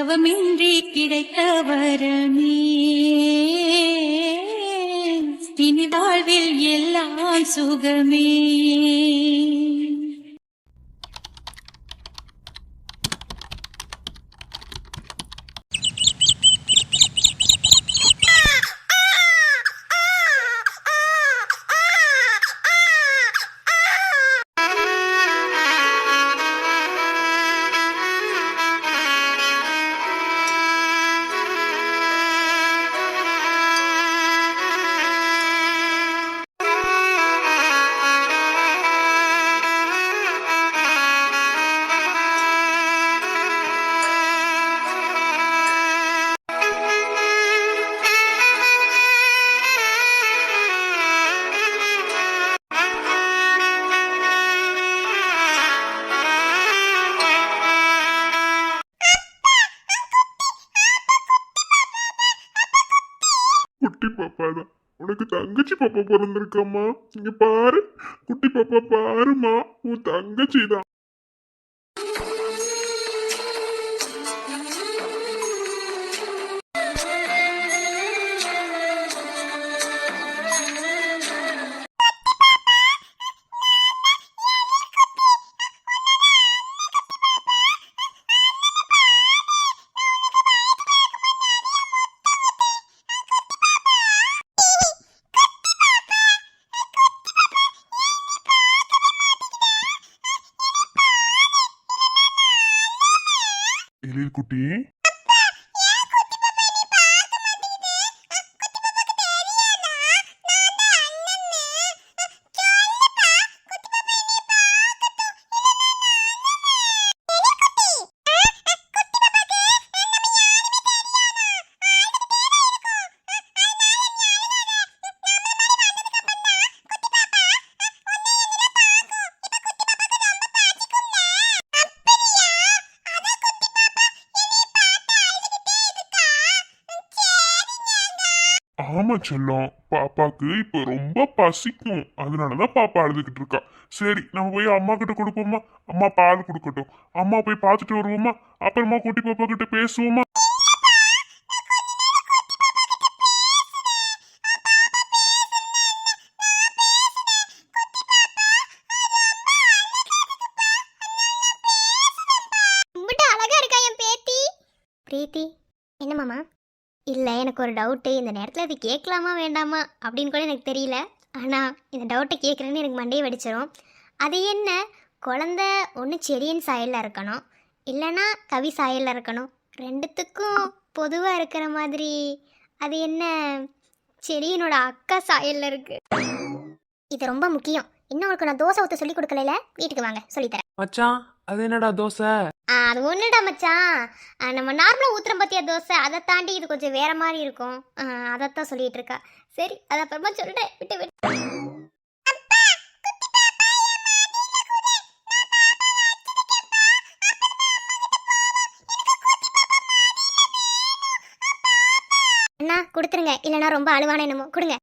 தவமின்றி கிடைத்த வரமே இனி வாழ்வில் எல்லாம் சுகமே. குட்டி பாப்பா தான் உனக்கு தங்கச்சி பாப்பா பிறந்திருக்கம்மா. இங்க பாரு குட்டி பாப்பா, பாருமா உன் தங்கச்சி தான். எழில் குட்டி, ஆமா செல்லம், பாப்பாக்கு இப்ப ரொம்ப பசிக்கும், அதனாலதான் பாப்பா அழுதுகிட்டு இருக்கா. சரி நம்ம போய் அம்மா கிட்ட கொடுப்போமா, அம்மா பால் கொடுக்கட்டும். அம்மா போய் பார்த்துட்டு வருவோமா, அப்புறமா குட்டி பாப்பா கிட்ட பேசுவோமா. அழகா இருக்கா என் பேத்தி. பிரீத்தி, என்ன மாமா? இல்லை, எனக்கு ஒரு டவுட்டு. இந்த நேரத்தில் அது கேட்கலாமா வேண்டாமா அப்படின்னு கூட எனக்கு தெரியல. ஆனால் இந்த டவுட்டை கேட்குறேன்னு எனக்கு மண்டையை வெடிச்சிடும். அது என்ன, குழந்த ஒன்று செடியின் சாயலில் இருக்கணும், இல்லைன்னா கவி சாயலில் இருக்கணும். ரெண்டுத்துக்கும் பொதுவாக இருக்கிற மாதிரி அது என்ன, செடியினோட அக்கா சாயலில் இருக்குது. இது ரொம்ப முக்கியம். இன்னும் உங்களுக்கு நான் தோசை ஊற்ற சொல்லி கொடுக்கல, வீட்டுக்கு வாங்க சொல்லித்தரேன். மச்சான், அது என்னடா தோசை? அது ஒன்றுடா மச்சான், நம்ம நார்மலாக ஊற்றுற பற்றியா தோசை, அதை தாண்டி இது கொஞ்சம் வேற மாதிரி இருக்கும். அதைத்தான் சொல்லிட்டு இருக்கா. சரி, அது அப்புறமா சொல்கிறேன், விட்டு விட்டு. அண்ணா கொடுத்துருங்க, இல்லைன்னா ரொம்ப அழுவான என்னமோ. கொடுங்க.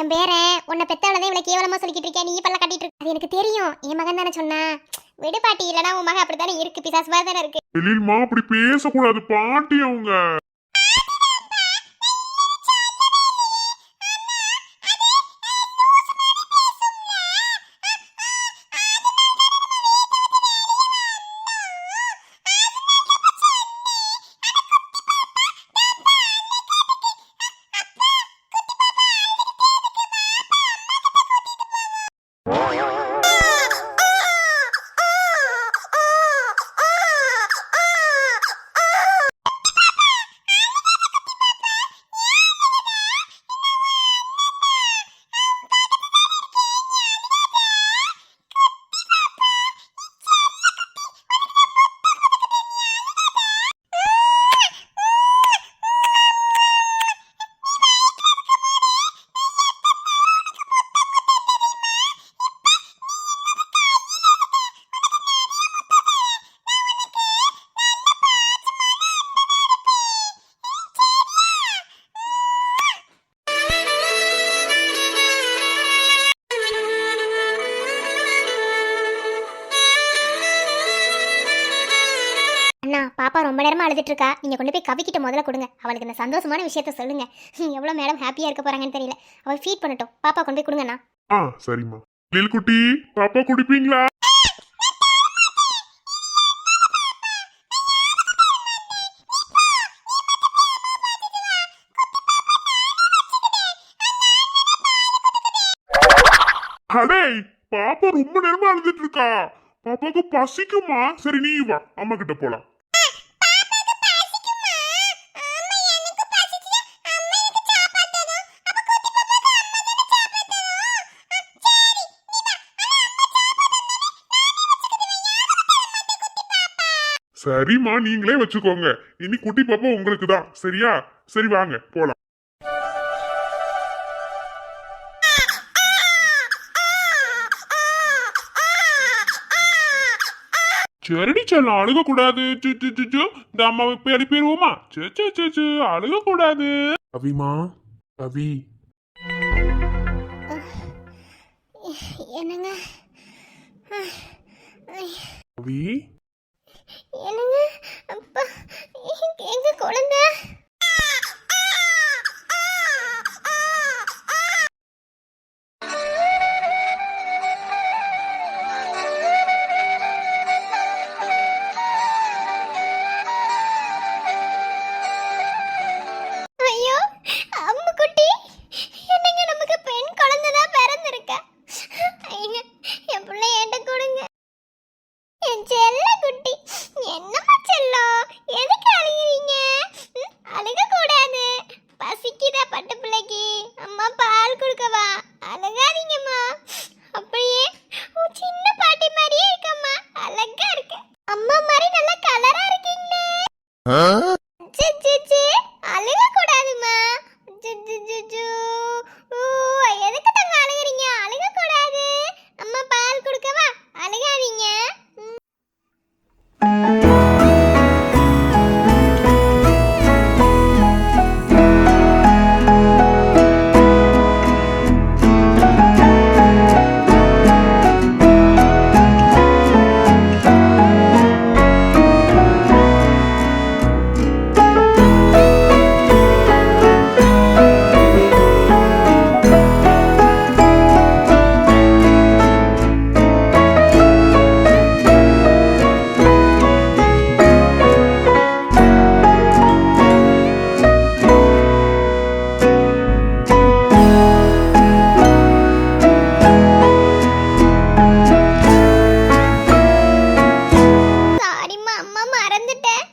என் பேர உன்னை பெத்தாலதான் இவ்வளவு கேவலமா சொல்லிக்கிட்டு இருக்கேன், நீ பல்ல கட்டிட்டு இருக்க. அது எனக்கு தெரியும், என் மகன் தானே சொன்னா. விடு பாட்டி, இல்லனா உன் மகன் அப்படித்தானே இருக்கு, பிசாசு மாதிரி தானே இருக்கு. எழில்மா அப்படி பேசக்கூடாது, பாட்டி அவங்க. பாப்பா ரொம்ப நேரமா அழுதுட்டு இருக்கா. நீங்க கொண்டு போய் கவிக்கிட்ட முதல்ல கொடுங்க. அவளுக்கு இந்த சந்தோஷமான விஷயத்த சொல்லுங்க. எவ்வளவு மேடம் ஹாப்பியா இருக்க போறாங்கன்னு தெரியல. அவள் ஃபீட் பண்ணட்டும். பாப்பா கொண்டு போய் கொடுங்கண்ணா. சரிம்மா. லில் குட்டி பாப்பா குடிப்பீங்களா? அடே பாப்பா ரொம்ப நேரமா அழுதுட்டு இருக்கா. பாப்பாக்கு பசிக்குமா? சரி நீ வா, அம்மா கிட்ட போலாம். சரிம்மா நீங்களே வச்சுக்கோங்க. இனி குட்டி பாப்பா உங்களுக்கு தான். சரியா? சரி வாங்க போலாம். சரிடி செல்லம், அழுக கூடாது. இந்த அம்மாவை போய் அனுப்பிடுவோமா? அழுக கூடாது. கவிமா, கவி. என்னங்க கவி என்னங்க அப்பா, எங்க குழந்தை? ஐயோ அம்முக்குட்டி, என்னங்க நமக்கு பெண் குழந்தை தான் பிறந்திருக்கா. ஐயா என் பிள்ளை என்கிட்ட கொடுங்க. என் செல்ல குட்டி. என்னம்மா செல்லம், எதுக்கு அழுகிறீங்க? அழுக கூடாது. பசிக்குதா பட்டு பிள்ளைக்கு? அம்மா பால் கொடுக்கவா? அழுகாதீங்கம்மா. அப்படியே உன் சின்ன பாட்டி மாதிரியே இருக்கம்மா. அழகா இருக்கு. அம்மா மாதிரி நல்ல கலரா இருக்கீங்களே. சி அழுக கூடாதுமா. எதுக்கு தங்க அழுகிறீங்க? அழுக கூடாது. அம்மா பால் கொடுக்கவா? அழுகாதீங்க. சாரிம்மா, அம்மா மறந்துட்டேன்.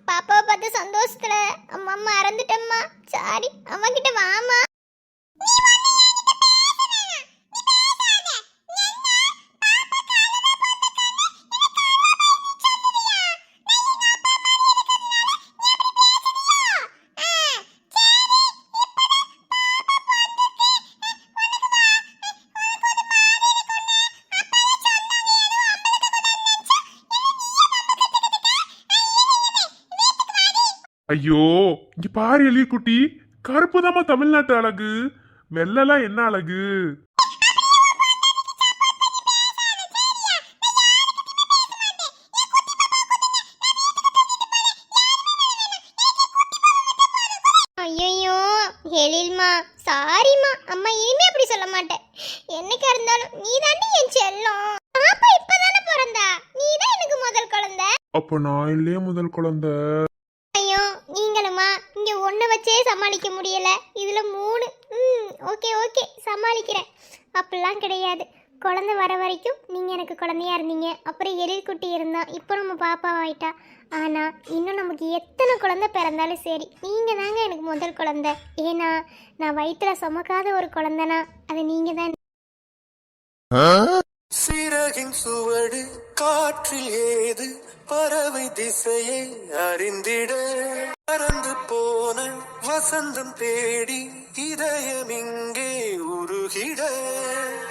பாப்பாவை பார்த்த சந்தோஷத்துல அம்மா மறந்துட்டேம்மா. சாரி. அம்மா கிட்ட வாமா. ஐயோ இங்க பாரு எலிய குட்டி, கருப்பு தாமா தமிழ்நாட்டு அழகு. வெள்ளலாம் என்ன அழகு. ஐயோ எழில்மா, சாரிம்மா. அம்மா இனிமே அப்படி சொல்ல மாட்டேன். என்னைக்கா இருந்தாலும் நீ தாண்டி என் செல்லம். பாப்பா இப்பதானே பிறந்தா. நீ தான் எனக்கு முதல் குழந்தை. அப்ப நான் இல்லையே முதல் குழந்தை. ஐயோ நீங்களுமா, இங்க ஒண்ணு வச்சே சமாளிக்க முடியல, இதுல 3. ஓகே ஓகே சமாளிக்கிறேன். அப்படிலாம் கிடையாது. குழந்தை வர வரைக்கும் நீங்க எனக்கு குழந்தையா இருந்தீங்க. அப்புறம் எழில் குட்டி இருந்தா, இப்போ நம்ம பாப்பாவாயிட்டா. ஆனா இன்னும் நமக்கு எத்தனை குழந்தை பிறந்தாலும் சரி, நீங்க தாங்க எனக்கு முதல் குழந்தை. ஏன்னா நான் வயிற்றுல சுமக்காத ஒரு குழந்தைனா அது நீங்க தான். சிறகின் சுவடு காற்றில் ஏது, பறவை திசையை அறிந்திட, பறந்து போன வசந்தம் தேடி இதயம் இங்கே உருகிட,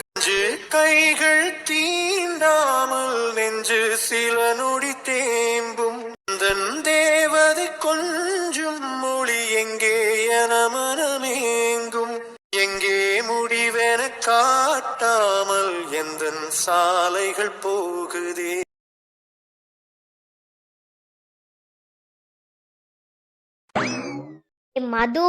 நெஞ்சு கைகள் தீண்டாமல் நெஞ்சு சில நொடி தேம்பும், தன் தேவதை கொஞ்சும் மொழி எங்கே என மனமேங்கும், எங்கே முடிவென காட்டாமல் எந்தன் சாலைகள் போகுதே. மது,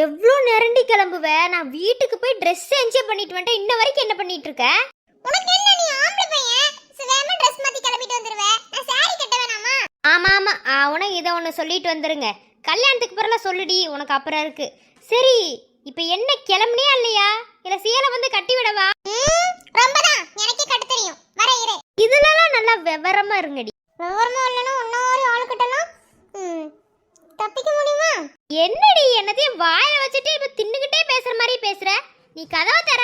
எவ்வளோ நெருண்டி கிளம்புவ? நான் வீட்டுக்கு போய் ட்ரெஸ் என்ஜாய் பண்ணிட்டு வந்துட்டேன். இன்ன வரைக்கும் என்ன பண்ணிட்டு இருக்க? உனக்கு என்ன, நீ ஆம்பளை பையன், சுவேமா ட்ரெஸ் மாத்தி கிளம்பிட்டு வந்துருவே. நான் சாரி கட்ட வேணாமா? ஆமா ஆமா, உனக்கு இதை ஒன்று சொல்லிட்டு வந்துருங்க. கல்யாணத்துக்கு பிறகு சொல்லுடி, உனக்கு அப்புறம் இருக்கு. சரி, இப்போ என்ன கிளம்புனியா இல்லையா? இல்ல சேலை வந்து கட்டி விடவா? ரொம்பதான், எனக்கே கட்ட தெரியும். வர இரு. இதுலலாம் நல்லா விவரமா இருங்கடி. விவரமா இல்லைன்னா இன்னொரு ஆளு கட்டலாம். தப்பிக்க முடியுமா? என்னடி என்னதையும் வாயில வச்சுட்டு இப்ப தின்னுகிட்டே பேசுற மாதிரி பேசுற? நீ கதவை தர.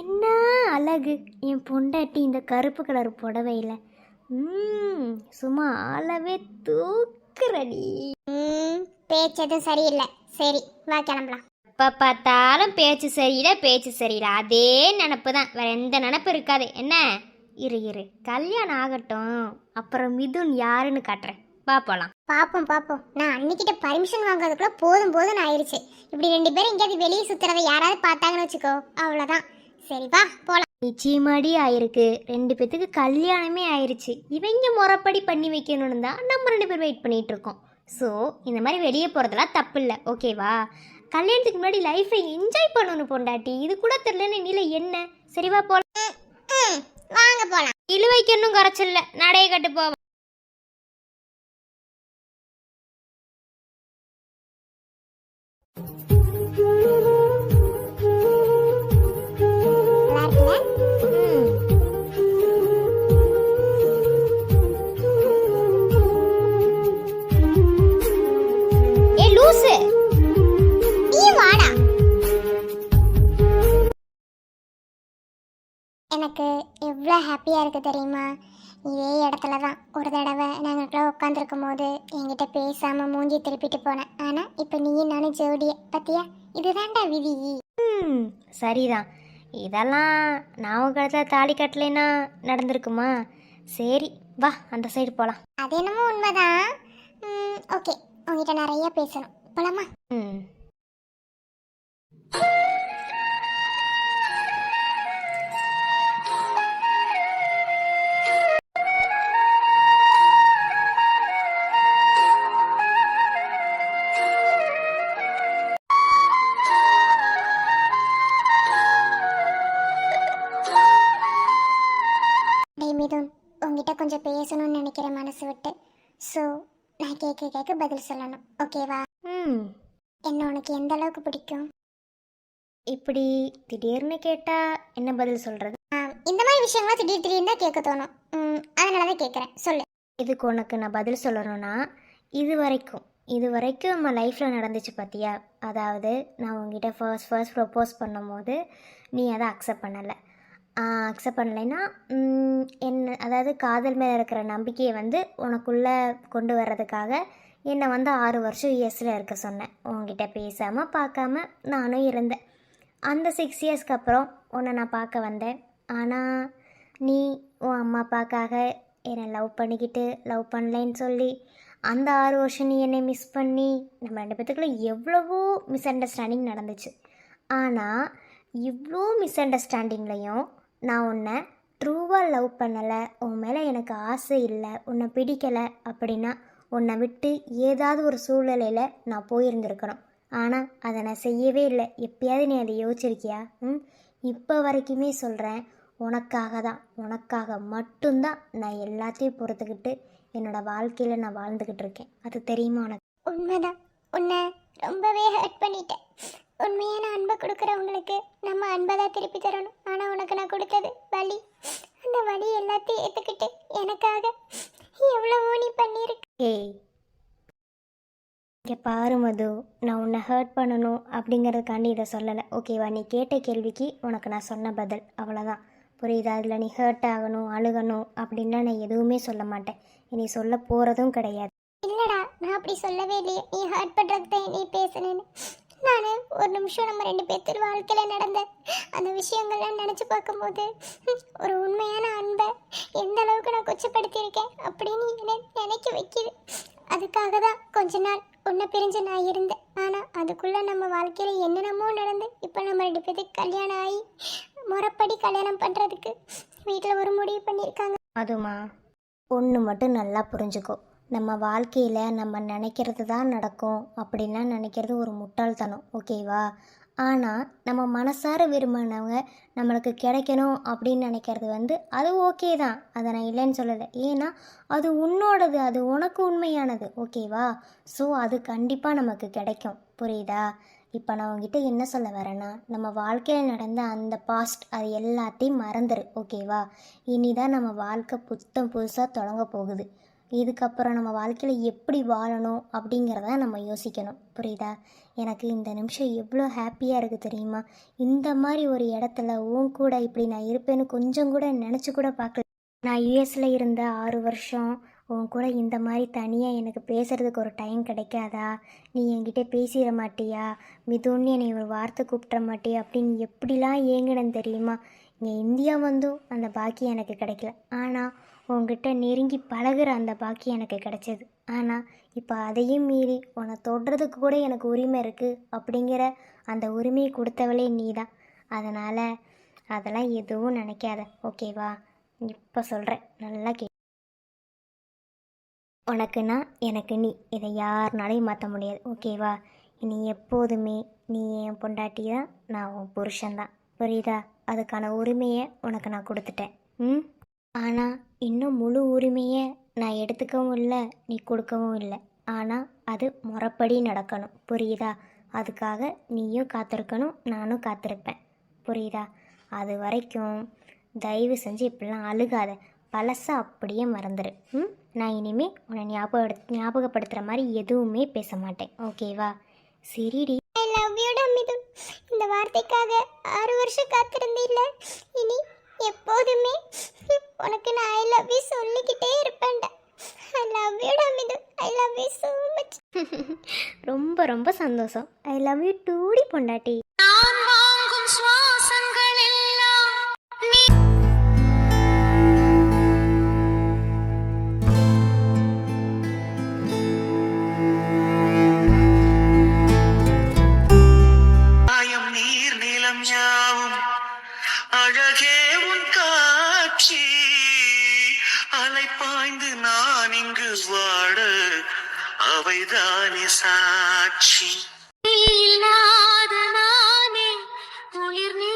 என்ன அழகு என் பொண்டாட்டி இந்த கருப்பு கலர் புடவையில். சும்மா அளவே தூக்குறடி. பேச்சதும் சரியில்லை. சரி வா கிளம்பலாம். இப்போ பார்த்தாலும் பேச்சு சரியில்லை அதே நினப்பு தான், வேற எந்த நினப்பு இருக்காது. என்ன இரு கல்யாணம் ஆகட்டும், அப்புறம் மிதுன் யாருன்னு காட்டுறேன். வா போலாம். பாப்போம். நான் அன்னைக்கிட்ட பர்மிஷன் வாங்குறதுக்குள்ள போதும் ஆயிடுச்சு. இப்படி 2 பேரும் எங்கேயாவது வெளியே சுத்துறத யாராவது பார்த்தாங்கன்னு வச்சுக்கோ, அவ்வளோதான். சரி வா போலாம். நிச்சயமாடி ஆயிருக்கு, 2 பேத்துக்கு கல்யாணமே ஆயிருச்சு. இவங்க முறைப்படி பண்ணி வைக்கணும்னு தான் நம்ம 2 பேரும் வெயிட் பண்ணிட்டு இருக்கோம். ஸோ இந்த மாதிரி வெளியே போகிறதெல்லாம் தப்பு இல்லை, ஓகேவா? கல்யாணத்துக்கு முன்னாடி லைஃப்பை என்ஜாய் பண்ணணும் பொண்டாட்டி. இது கூட தெரியலன்னு நீல என்ன? சரிவா போலாம். வாங்க போலாம். இழுவைக்கு இன்னும் குறைச்சில்ல, நடைய கட்டு போவோம். எனக்கு எவ்வளோ ஹாப்பியாக இருக்குது தெரியுமா? இதே இடத்துல தான் ஒரு தடவை நாங்கள் உட்காந்துருக்கும் போது என்கிட்ட பேசாமல் மூஞ்சி திருப்பிட்டு போனேன். ஆனால் இப்போ நீயும் நானும் ஜோடிய பத்தியா? இதுதான்டா விதி. சரிதான், இதெல்லாம் நான் உங்கள் தாலி கட்டலைன்னா நடந்திருக்குமா? சரி வா அந்த சைடு போகலாம். அது என்னமோ உண்மைதான். ஓகே, உங்ககிட்ட நிறைய பேசணும், போலாமா? மிதுன், உங்ககிட்ட கொஞ்சம் பேசணும்னு நினைக்கிறேன் மனசு விட்டு. ஸோ நான் கேட்க பதில் சொல்லணும், ஓகேவா? என்ன உனக்கு எந்த அளவுக்கு பிடிக்கும்? இப்படி திடீர்னு கேட்டால் என்ன பதில் சொல்கிறது? இந்த மாதிரி விஷயங்கள்லாம் திடீர்னு தான் கேட்க தோணும். அதனால தான் கேட்குறேன், சொல்லு. இதுக்கு உனக்கு நான் பதில் சொல்லணும்னா, இது வரைக்கும் நம்ம லைஃப்பில் நடந்துச்சு பார்த்தியா? அதாவது நான் உங்ககிட்ட ஃபர்ஸ்ட் ப்ரப்போஸ் பண்ணும்போது நீ அதை அக்செப்ட் பண்ணலைன்னா அதாவது காதல் மேலே இருக்கிற நம்பிக்கையை வந்து உனக்குள்ளே கொண்டு வர்றதுக்காக என்னை வந்து 6 வருஷம் யூஎஸில் இருக்க சொன்னேன். உங்ககிட்ட பேசாமல் பார்க்காம நானும் இருந்தேன். அந்த 6 இயர்ஸ்க்கு அப்புறம் உன்னை நான் பார்க்க வந்தேன். ஆனால் நீ உன் அம்மா அப்பாக்காக என்னை லவ் பண்ணலைன்னு சொல்லி அந்த 6 வருஷம் நீ என்னை மிஸ் பண்ணி நம்ம 2 பேத்துக்குள்ள எவ்வளவோ மிஸ் அண்டர்ஸ்டாண்டிங் நடந்துச்சு. ஆனால் இவ்வளோ மிஸ் அண்டர்ஸ்டாண்டிங்லையும் நான் உன்னை ட்ரூவாக லவ் பண்ணலை, உன் மேலே எனக்கு ஆசை இல்லை, உன்னை பிடிக்கலை அப்படின்னா உன்னை விட்டு ஏதாவது ஒரு சூழ்நிலையில் நான் போயிருந்துருக்கணும். ஆனால் அதை நான் செய்யவே இல்லை. எப்பயாவது நீ அதை யோசிச்சிருக்கியா? இப்போ வரைக்குமே சொல்கிறேன், உனக்காக மட்டும்தான் நான் எல்லாத்தையும் பொறுத்துக்கிட்டு என்னோடய வாழ்க்கையில் நான் வாழ்ந்துக்கிட்டு இருக்கேன். அது தெரியுமா உனக்கு? உண்மைதான், உன்னை ரொம்பவே ஹர்ட் பண்ணிட்டேன். உண்மையான அன்பை கொடுக்குறவங்களுக்கு நம்ம அன்பை தான் திருப்பி தரணும். ஆனால் உனக்கு நான் கொடுத்தது வலி. அந்த வலி எல்லாத்தையும் ஏற்றுக்கிட்டு எனக்காக எவ்வளவோ நீ பண்ணியிருக்கு. இங்கே பாரு மது, நான் உன்னை ஹர்ட் பண்ணணும் அப்படிங்கிறதுக்காண்டி இதை சொல்லலை, ஓகேவா? நீ கேட்ட கேள்விக்கு உனக்கு நான் சொன்ன பதில் அவ்வளோதான், புரியுதா? அதில் நீ ஹர்ட் ஆகணும், அழுகணும் அப்படின்லாம் நான் எதுவுமே சொல்ல மாட்டேன். நீ சொல்ல போகிறதும் கிடையாது. இல்லைடா, நான் அப்படி சொல்லவே இல்லையே. நீ ஹர்ட் பண்ணுறதுக்கு தான் நீ பேசுனேன்னு. நான் ஒரு நிமிஷம் நம்ம ரெண்டு பேர்த்து வாழ்க்கையில் நடந்த அந்த விஷயங்கள்லாம் நினச்சி பார்க்கும்போது ஒரு உண்மையான அன்பை எந்த அளவுக்கு நான் கொச்சப்படுத்தியிருக்கேன் அப்படின்னு நினைக்க வைக்கிது. அதுக்காக தான் கொஞ்ச நாள் உன்னை பிரிஞ்சு நான் இருந்தேன். ஆனால் அதுக்குள்ளே நம்ம வாழ்க்கையில் என்னென்னமோ நடந்து இப்போ நம்ம ரெண்டு பேர்த்துக்கு கல்யாணம் ஆகி முறைப்படி கல்யாணம் பண்ணுறதுக்கு வீட்டில் ஒரு முடிவு பண்ணியிருக்காங்க. அதுமா ஒன்று மட்டும் நல்லா புரிஞ்சுக்கோ, நம்ம வாழ்க்கையில் நம்ம நினைக்கிறது தான் நடக்கும் அப்படின்லாம் நினைக்கிறது ஒரு முட்டாள்தனம், ஓகேவா? ஆனால் நம்ம மனசார விரும்பினவங்க நம்மளுக்கு கிடைக்கணும் அப்படின்னு நினைக்கிறது அது ஓகே தான், அதை நான் இல்லைன்னு சொல்லலை. ஏன்னா அது உன்னோடது, அது உனக்கு உண்மையானது, ஓகேவா? ஸோ அது கண்டிப்பாக நமக்கு கிடைக்கும், புரியுதா? இப்போ நான் உங்ககிட்ட என்ன சொல்ல வரேன்னா, நம்ம வாழ்க்கையில் நடந்த அந்த பாஸ்ட் அது எல்லாத்தையும் மறந்துரு, ஓகேவா? இனிதான் நம்ம வாழ்க்கை புதுசாக தொடங்க போகுது. இதுக்கப்புறம் நம்ம வாழ்க்கையில் எப்படி வாழணும் அப்படிங்கிறத நம்ம யோசிக்கணும், புரியுதா? எனக்கு இந்த நிமிஷம் எவ்வளோ ஹாப்பியாக இருக்குது தெரியுமா? இந்த மாதிரி ஒரு இடத்துல உன் கூட இப்படி நான் இருப்பேன்னு கொஞ்சம் கூட நினச்சி கூட பார்க்கல. நான் யூஎஸில் இருந்த 6 வருஷம் உன் கூட இந்த மாதிரி தனியாக எனக்கு பேசுகிறதுக்கு ஒரு டைம் கிடைக்காதா? நீ என்கிட்ட பேசிட மாட்டியா? மிதுன்னு என்னை ஒரு வார்த்தை கூப்பிட்ற மாட்டியா அப்படின்னு எப்படிலாம் ஏங்கினேன்னு தெரியுமா? இங்கே இந்தியா வந்தும் அந்த பாக்கியம் எனக்கு கிடைக்கல. ஆனால் உங்ககிட்ட நெருங்கி பழகுற அந்த பாக்கியம் எனக்கு கிடைச்சது. ஆனால் இப்போ அதையும் மீறி உன்னை தொடுறதுக்கு கூட எனக்கு உரிமை இருக்குது அப்படிங்கிற அந்த உரிமையை கொடுத்தவளே நீ தான். அதனால் அதெல்லாம் எதுவும் நினைக்காத, ஓகேவா? இப்போ சொல்கிறேன், நல்லா உனக்கு நான், எனக்கு நீ, இதை யாருனாலையும் மாற்ற முடியாது, ஓகேவா? இனி எப்போதுமே நீ என் பொண்டாட்டி தான், நான் உன் புருஷன்தான், புரியுதா? அதுக்கான உரிமையை உனக்கு நான் கொடுத்துட்டேன். ஆனால் இன்னும் முழு உரிமையை நான் எடுத்துக்கவும் இல்லை, நீ கொடுக்கவும் இல்லை. ஆனால் அது முறைப்படி நடக்கணும், புரியுதா? அதுக்காக நீயும் காத்திருக்கணும், நானும் காத்திருப்பேன், புரியுதா? அது வரைக்கும் தயவு செஞ்சு இப்படிலாம் அழுகாத, பழசை அப்படியே மறந்துடு. நான் இனிமேல் உன்னை ஞாபகப்படுத்துகிற மாதிரி எதுவுமே பேச மாட்டேன், ஓகேவா? சரிடி. I love you Mithu. இந்த வார்த்தைக்காக 6 வருஷம் காத்திருந்தில்ல, இனி எப்போதுமே உனக்கு நான் ஐ லவ் யூ சொல்லிக்கிட்டே இருப்பேன்டா. I love you Mithu. I love you so much. ரொம்ப ரொம்ப சந்தோஷம். ஐ லவ் யூ டூடி பொண்டாட்டி. நான் வாங்கும் சுவாசங்கள் எல்லாம் நீ ஆயம் நீர் நிலம் யாவும் அழகே உன் காட்சி. அலை பாய்ந்து நான் இங்கு வாட அவைதானே சாட்சி. இல்லாத நானே உயிர் நீ